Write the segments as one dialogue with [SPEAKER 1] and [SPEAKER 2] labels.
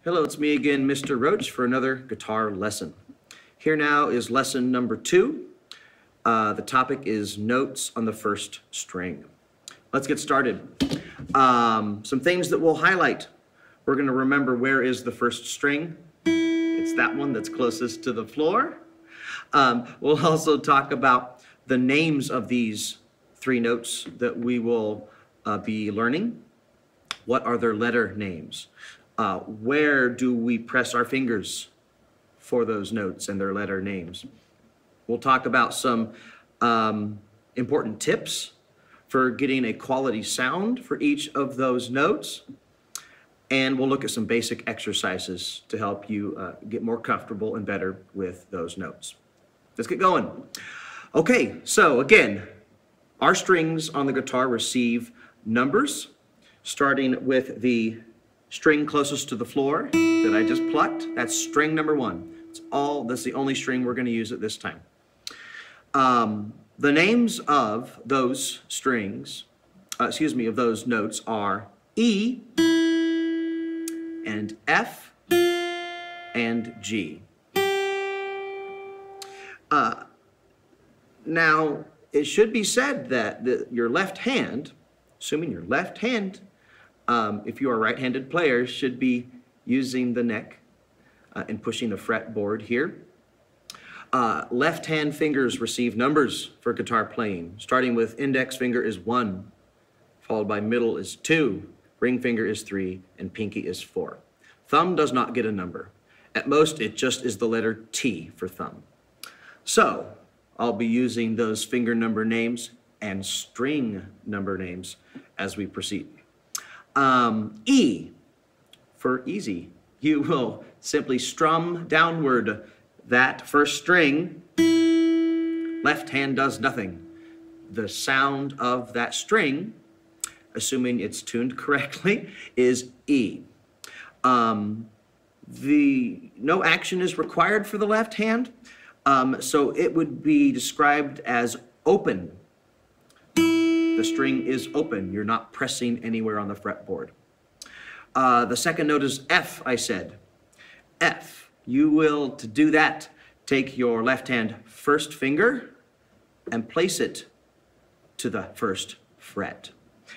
[SPEAKER 1] Hello, it's me again, Mr. Roach, for another guitar lesson. Here now is lesson number 2. The topic is notes on the first string. Let's get started. Some things that we'll highlight. We're going to remember where is the first string. It's that one that's closest to the floor. We'll also talk about the names of these 3 notes that we will be learning. What are their letter names? Where do we press our fingers for those notes and their letter names? We'll talk about some important tips for getting a quality sound for each of those notes. And we'll look at some basic exercises to help you get more comfortable and better with those notes. Let's get going. Okay, so again, our strings on the guitar receive numbers, starting with the string closest to the floor that I just plucked. That's string number 1. That's the only string we're going to use at this time. The names of those strings, of those notes are E and F and G. Now, it should be said that your left hand, assuming your left hand, if you are right-handed players, should be using the neck and pushing the fretboard here. Left-hand fingers receive numbers for guitar playing, starting with index finger is 1, followed by middle is 2, ring finger is 3, and pinky is 4. Thumb does not get a number. At most, it just is the letter T for thumb. So, I'll be using those finger number names and string number names as we proceed. E for easy. You will simply strum downward that first string. Left hand does nothing. The sound of that string, assuming it's tuned correctly, is E. No action is required for the left hand, so it would be described as open. The string is open. You're not pressing anywhere on the fretboard. The second note is F, I said. F. You will, to do that, take your left hand first finger and place it to the first fret.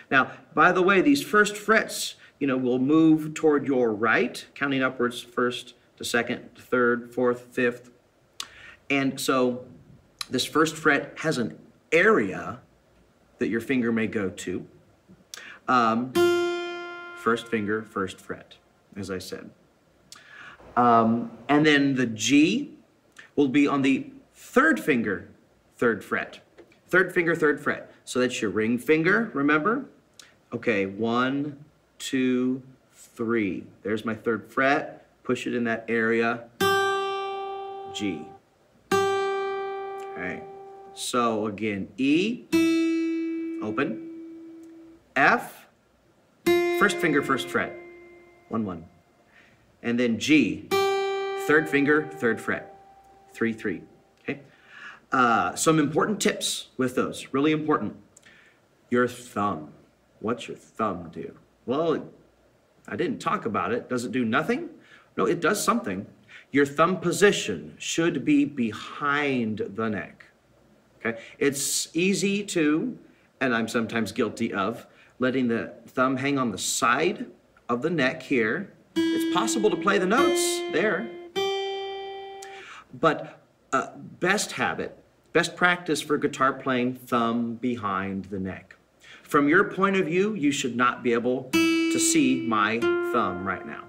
[SPEAKER 1] Now, by the way, these first frets, will move toward your right, counting upwards, first to second, to third, fourth, fifth. And so this first fret has an area that your finger may go to. First finger, first fret, as I said. And then the G will be on the third finger, third fret. Third finger, third fret. So that's your ring finger, remember? Okay, 1, 2, 3. There's my third fret. Push it in that area. G. Okay. So again, E, open. F, first finger, first fret. 1, 1. And then G, third finger, third fret. 3, 3. Okay. Some important tips with those, really important. Your thumb. What's your thumb do? Well, I didn't talk about it. Does it do nothing? No, it does something. Your thumb position should be behind the neck. Okay. It's easy to, and I'm sometimes guilty of, letting the thumb hang on the side of the neck here. It's possible to play the notes there. But best practice for guitar playing, thumb behind the neck. From your point of view, you should not be able to see my thumb right now.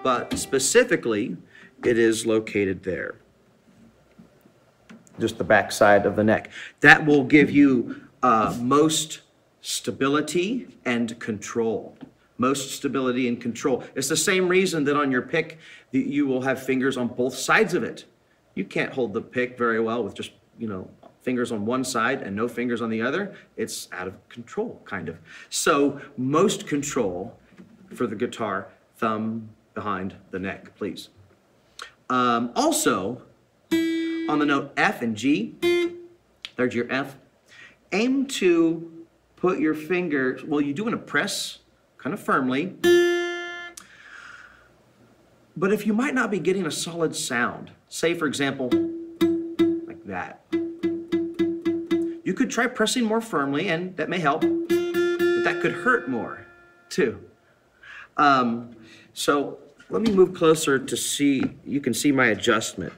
[SPEAKER 1] But specifically, it is located there. Just the back side of the neck. That will give you most stability and control. Most stability and control. It's the same reason that on your pick, you will have fingers on both sides of it. You can't hold the pick very well with just, fingers on one side and no fingers on the other. It's out of control, kind of. So most control for the guitar, thumb behind the neck, please. Also, on the note F and G, there's your F, aim to put your finger, well, you do want to press kind of firmly But if you might not be getting a solid sound, say for example, like that, you could try pressing more firmly, and that may help, but that could hurt more too. So let me move closer to see, you can see my adjustment.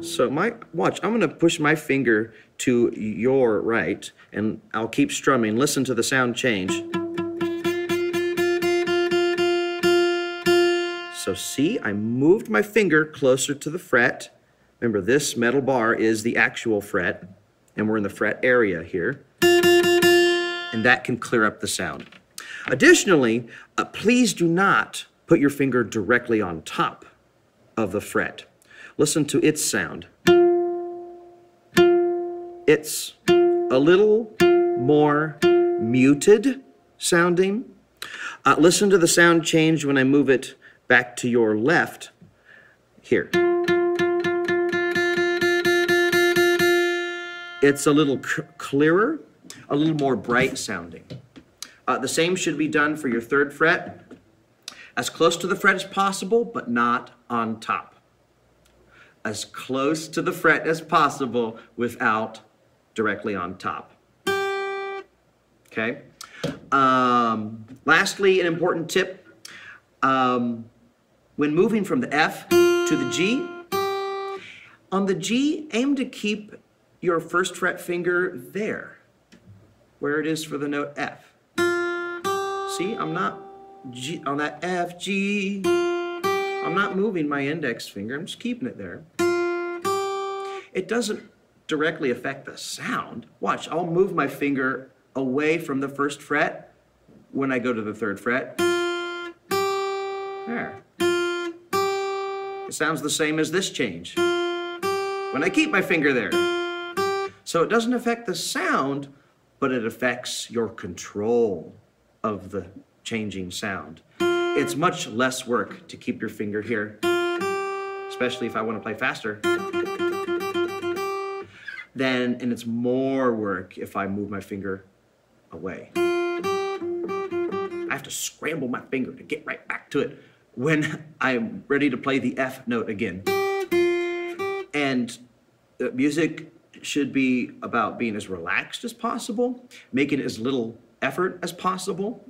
[SPEAKER 1] So watch, I'm gonna push my finger to your right, and I'll keep strumming. Listen to the sound change. So see, I moved my finger closer to the fret. Remember, this metal bar is the actual fret, and we're in the fret area here. And that can clear up the sound. Additionally, please do not put your finger directly on top of the fret. Listen to its sound. It's a little more muted sounding. Listen to the sound change when I move it back to your left here. It's a little clearer, a little more bright sounding. The same should be done for your third fret. As close to the fret as possible, but not on top. As close to the fret as possible without directly on top. Okay? Lastly, an important tip. When moving from the F to the G, on the G, aim to keep your first fret finger there, where it is for the note F. See, I'm not G, on that F, G, I'm not moving my index finger, I'm just keeping it there. It doesn't directly affect the sound. Watch, I'll move my finger away from the first fret when I go to the third fret. There. It sounds the same as this change when I keep my finger there. So it doesn't affect the sound, but it affects your control of the changing sound. It's much less work to keep your finger here, especially if I want to play faster. And it's more work if I move my finger away. I have to scramble my finger to get right back to it when I'm ready to play the F note again. And music should be about being as relaxed as possible, making as little effort as possible.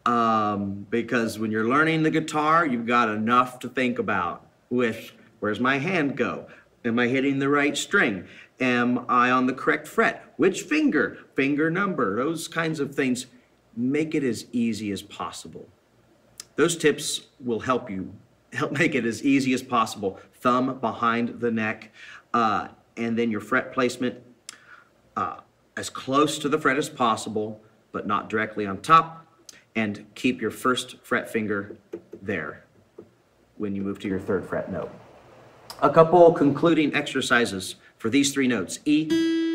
[SPEAKER 1] Because when you're learning the guitar, you've got enough to think about with, where's my hand go? Am I hitting the right string? Am I on the correct fret? Which finger? Finger number, those kinds of things. Make it as easy as possible. Those tips will help make it as easy as possible. Thumb behind the neck, and then your fret placement as close to the fret as possible, but not directly on top, and keep your first fret finger there when you move to your third fret note. A couple concluding exercises for these three notes, E,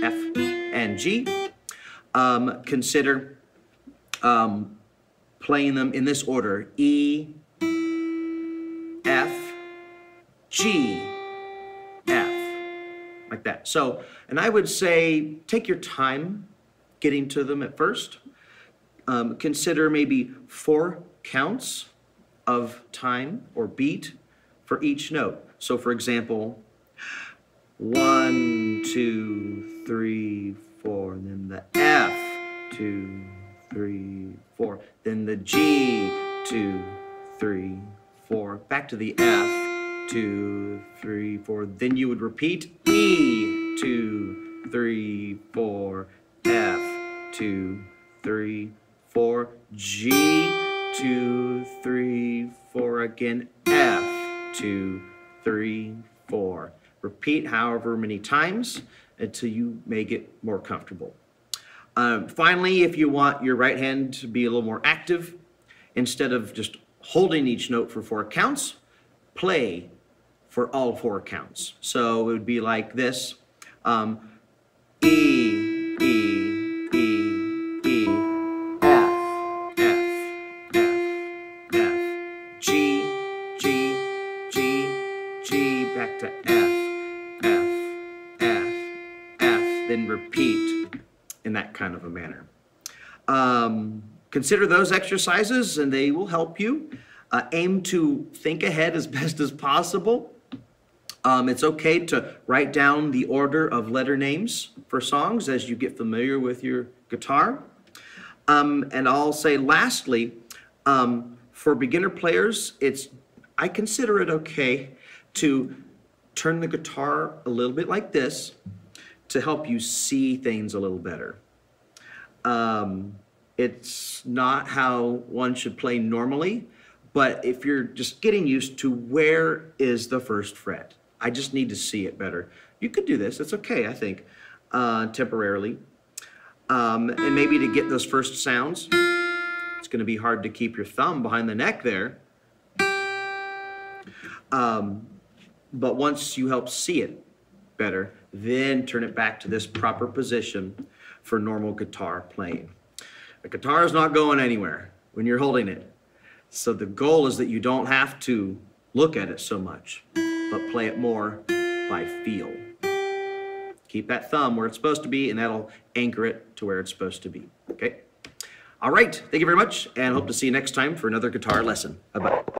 [SPEAKER 1] F, and G. Consider playing them in this order: E, F, G, F, like that. So, and I would say take your time getting to them at first. Consider maybe 4 counts of time or beat for each note. So for example, 1, 2, 3, 4, and then the F, 2, 3, 4, then the G, 2, 3, 4, back to the F, 2, 3, 4, then you would repeat E, 2, 3, 4, F, 2, 3, 4, G, 2, 3, 4, again, F, 2, 3, 4. Repeat however many times until you may get more comfortable. Finally, if you want your right hand to be a little more active, instead of just holding each note for 4 counts, play for all 4 counts. So it would be like this: E, E, E, E, F, F, F, F, G, G, G, G, back to F, F, F, F, then repeat in that kind of a manner. Consider those exercises and they will help you. Aim to think ahead as best as possible. It's okay to write down the order of letter names for songs as you get familiar with your guitar. And I'll say lastly, for beginner players, I consider it okay to turn the guitar a little bit like this to help you see things a little better. It's not how one should play normally, but if you're just getting used to where is the first fret, I just need to see it better. You could do this, it's okay, I think, temporarily. And maybe to get those first sounds, it's gonna be hard to keep your thumb behind the neck there. But once you help see it better, then turn it back to this proper position for normal guitar playing. The guitar is not going anywhere when you're holding it. So the goal is that you don't have to look at it so much, but play it more by feel. Keep that thumb where it's supposed to be, and that'll anchor it to where it's supposed to be, okay? All right, thank you very much, and hope to see you next time for another guitar lesson. Bye-bye.